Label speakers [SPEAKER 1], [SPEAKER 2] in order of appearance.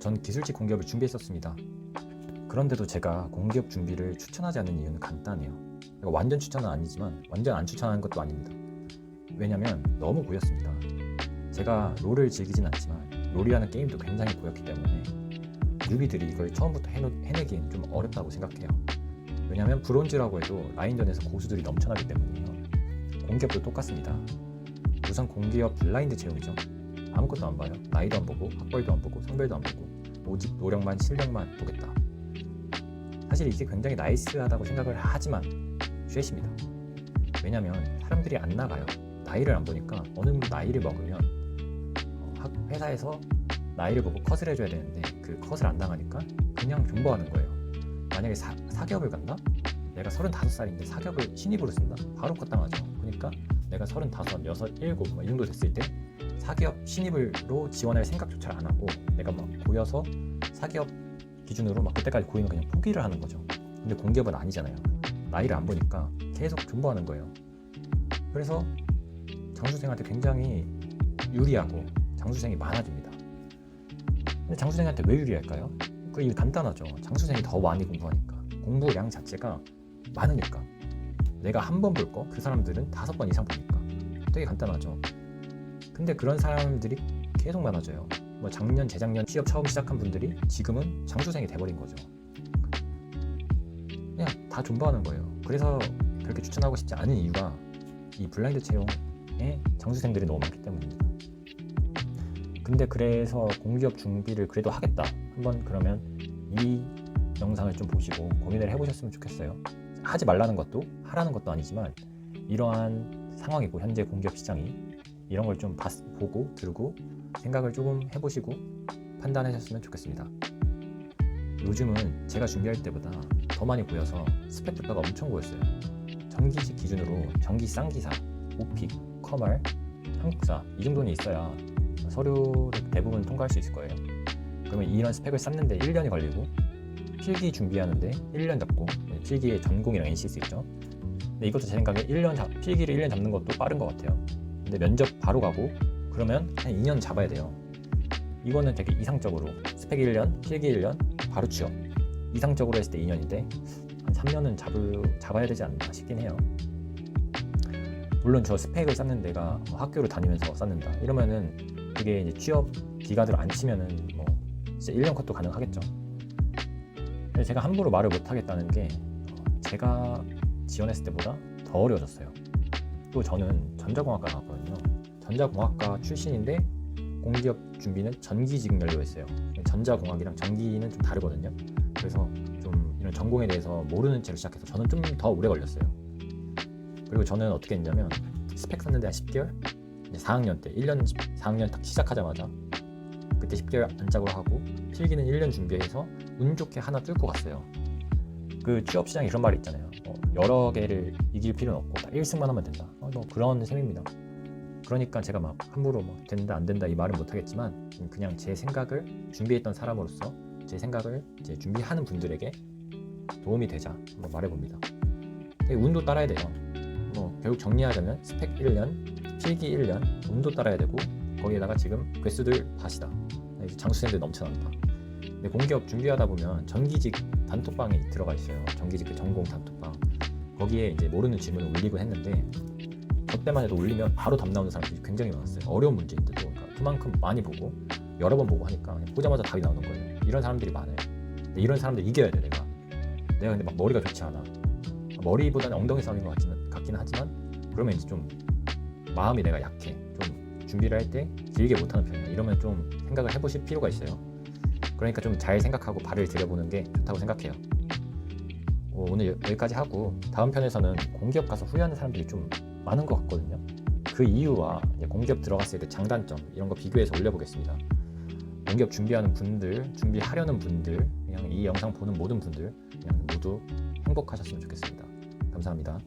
[SPEAKER 1] 전 기술직 공기업을 준비했었습니다. 그런데도 제가 공기업 준비를 추천하지 않는 이유는 간단해요. 완전 추천은 아니지만 완전 안 추천하는 것도 아닙니다. 왜냐면 너무 고였습니다. 제가 롤을 즐기진 않지만 롤이라는 게임도 굉장히 고였기 때문에 뉴비들이 이걸 처음부터 해내기엔 좀 어렵다고 생각해요. 왜냐면 브론즈라고 해도 라인전에서 고수들이 넘쳐나기 때문이에요. 공기업도 똑같습니다. 우선 공기업 블라인드 채용이죠. 아무것도 안 봐요. 나이도 안 보고 학벌도 안 보고 성별도 안 보고 오직 노력만 실력만 보겠다. 사실 이게 굉장히 나이스하다고 생각을 하지만 쉐입니다. 왜냐면 사람들이 안 나가요. 나이를 안 보니까 어느 정도 나이를 먹으면 회사에서 나이를 보고 컷을 해줘야 되는데 그 컷을 안 당하니까 그냥 존버하는 거예요. 만약에 사기업을 간다? 내가 35살인데 사기업을 신입으로 쓴다? 바로 컷 당하죠. 그러니까 내가 35, 6, 7 이 정도 됐을 때 사기업 신입으로 지원할 생각조차 안 하고 내가 막 고여서 사기업 기준으로 막 그때까지 고이면 그냥 포기를 하는 거죠. 근데 공기업은 아니잖아요. 나이를 안 보니까 계속 존버하는 거예요. 그래서 장수생한테 굉장히 유리하고 장수생이 많아집니다. 근데 장수생한테 왜 유리할까요? 그 이유 간단하죠. 장수생이 더 많이 공부하니까. 공부량 자체가 많으니까. 내가 한 번 볼 거 그 사람들은 5번 이상 보니까. 되게 간단하죠. 근데 그런 사람들이 계속 많아져요. 뭐 작년, 재작년 취업 처음 시작한 분들이 지금은 장수생이 돼버린 거죠. 그냥 다 존버하는 거예요. 그래서 그렇게 추천하고 싶지 않은 이유가 이 블라인드 채용에 장수생들이 너무 많기 때문입니다. 근데 그래서 공기업 준비를 그래도 하겠다. 한번 그러면 이 영상을 좀 보시고 고민을 해보셨으면 좋겠어요. 하지 말라는 것도 하라는 것도 아니지만 이러한 상황이고 현재 공기업 시장이 이런 걸 좀 보고 들고 생각을 조금 해보시고 판단하셨으면 좋겠습니다. 요즘은 제가 준비할 때보다 더 많이 고여서 스펙 평가가 엄청 고였어요. 전기직 기준으로 전기 쌍기사, 오픽, 커말, 한국사 이 정도는 있어야 서류를 대부분 통과할 수 있을 거예요. 그러면 이런 스펙을 쌓는데 1년이 걸리고 필기 준비하는데 1년 잡고 필기의 전공이랑 NCS 있죠. 근데 이것도 제 생각에 필기를 1년 잡는 것도 빠른 것 같아요. 근데 면접 바로 가고 그러면 한 2년 잡아야 돼요. 이거는 되게 이상적으로 스펙 1년, 필기 1년, 바로 취업. 이상적으로 했을 때 2년인데 한 3년은 잡아야 되지 않나 싶긴 해요. 물론 저 스펙을 쌓는 데가 학교를 다니면서 쌓는다 이러면은 그게 이제 취업 기간으로 안 치면은 뭐 진짜 1년 컷도 가능하겠죠. 근데 제가 함부로 말을 못 하겠다는 게 제가 지원했을 때보다 더 어려워졌어요. 또 저는 전자공학과 나왔거든요. 전자공학과 출신인데 공기업 준비는 전기직렬로 했어요. 전자공학이랑 전기는 좀 다르거든요. 그래서 좀 이런 전공에 대해서 모르는 채로 시작해서 저는 좀 더 오래 걸렸어요. 그리고 저는 어떻게 했냐면 스펙 썼는데 한 10개월? 이제 4학년 때 4학년 딱 시작하자마자 그때 10개월 안짝으로 하고 필기는 1년 준비해서 운 좋게 하나 뚫고 갔어요. 그 취업시장에 그런 말이 있잖아요. 여러 개를 이길 필요는 없고 다 1승만 하면 된다. 뭐 그런 셈입니다. 그러니까 제가 막 함부로 뭐 된다 안 된다 이 말은 못하겠지만 그냥 제 생각을 준비했던 사람으로서 제 생각을 이제 준비하는 분들에게 도움이 되자 한번 말해봅니다. 되게 운도 따라야 돼요. 뭐 결국 정리하자면 스펙 1년, 필기 1년, 운도 따라야 되고 거기에다가 지금 괴수들 다시다. 장수생들 넘쳐난다. 근데 공기업 준비하다 보면 전기직 단톡방이 들어가 있어요. 전기직 그 전공 단톡방. 거기에 이제 모르는 질문을 올리고 했는데 저 때만 해도 올리면 바로 답 나오는 사람들이 굉장히 많았어요. 어려운 문제인데도 그러니까 그만큼 많이 보고 여러 번 보고 하니까 그냥 보자마자 답이 나오는 거예요. 이런 사람들이 많아요. 근데 이런 사람들 이겨야 돼 내가 근데 막 머리가 좋지 않아. 머리보다는 엉덩이 싸움인 것 같긴 하지만 그러면 이제 좀 마음이 내가 약해. 좀 준비를 할 때 길게 못하는 편이야. 이러면 좀 생각을 해보실 필요가 있어요. 그러니까 좀 잘 생각하고 발을 들여보는 게 좋다고 생각해요. 오늘 여기까지 하고 다음 편에서는 공기업 가서 후회하는 사람들이 좀 많은 것 같거든요. 그 이유와 공기업 들어갔을 때 장단점 이런 거 비교해서 올려보겠습니다. 공기업 준비하는 분들, 준비하려는 분들, 그냥 이 영상 보는 모든 분들 그냥 모두 행복하셨으면 좋겠습니다. 감사합니다.